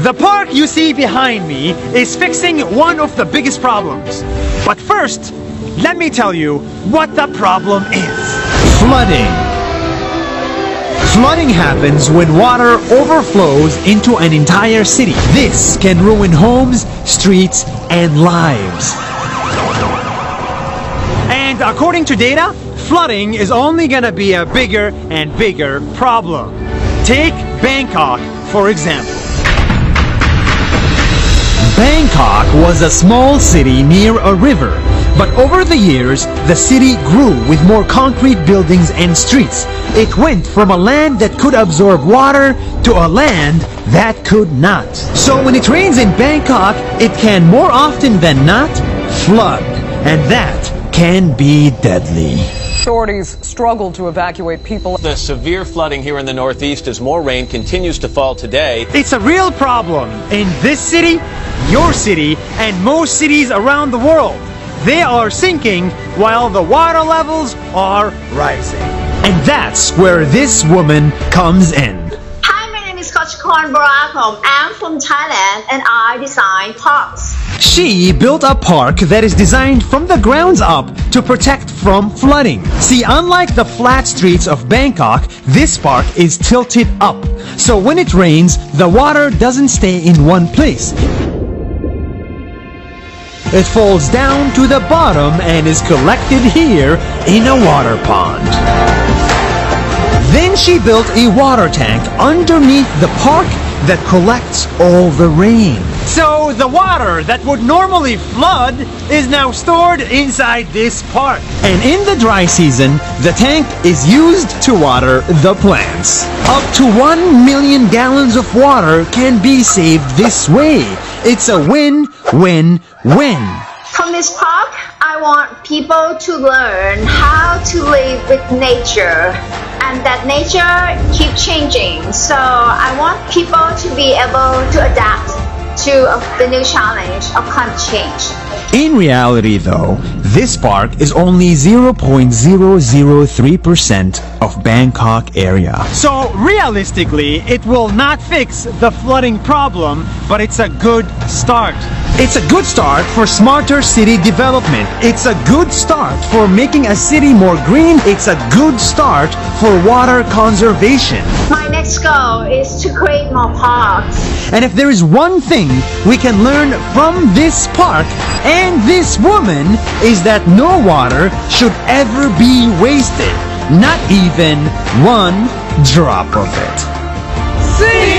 The park you see behind me is fixing one of the biggest problems. But first, let me tell you what the problem is. Flooding. Flooding happens when water overflows into an entire city. This can ruin homes, streets, and lives. And according to data, flooding is only gonna be a bigger and bigger problem. Take Bangkok, for example. Bangkok was a small city near a river, but over the years, the city grew with more concrete buildings and streets. It went from a land that could absorb water to a land that could not. So when it rains in Bangkok, it can more often than not flood, and that can be deadly. Authorities struggle to evacuate people. The severe flooding here in the Northeast as more rain continues to fall today. It's a real problem in this city, your city, and most cities around the world. They are sinking while the water levels are rising. And that's where this woman comes in. Hi, my name is Kotchakorn Voraakhom. I'm from Thailand and I design parks. She built a park that is designed from the grounds up to protect from flooding. See, unlike the flat streets of Bangkok, this park is tilted up. So when it rains, the water doesn't stay in one place. It falls down to the bottom and is collected here in a water pond. Then she built a water tank underneath the park that collects all the rain. So the water that would normally flood is now stored inside this park. And in the dry season, the tank is used to water the plants. Up to 1 million gallons of water can be saved this way. It's a win-win-win. From this park, I want people to learn how to live with nature and that nature keeps changing. So I want people to be able to adapt to the new challenge of climate change. In reality though, this park is only 0.003% of Bangkok area. So realistically, it will not fix the flooding problem, but it's a good start. It's a good start for smarter city development. It's a good start for making a city more green. It's a good start for water conservation. My next goal is to create more parks. And if there is one thing we can learn from this park and this woman is that no water should ever be wasted. Not even one drop of it. See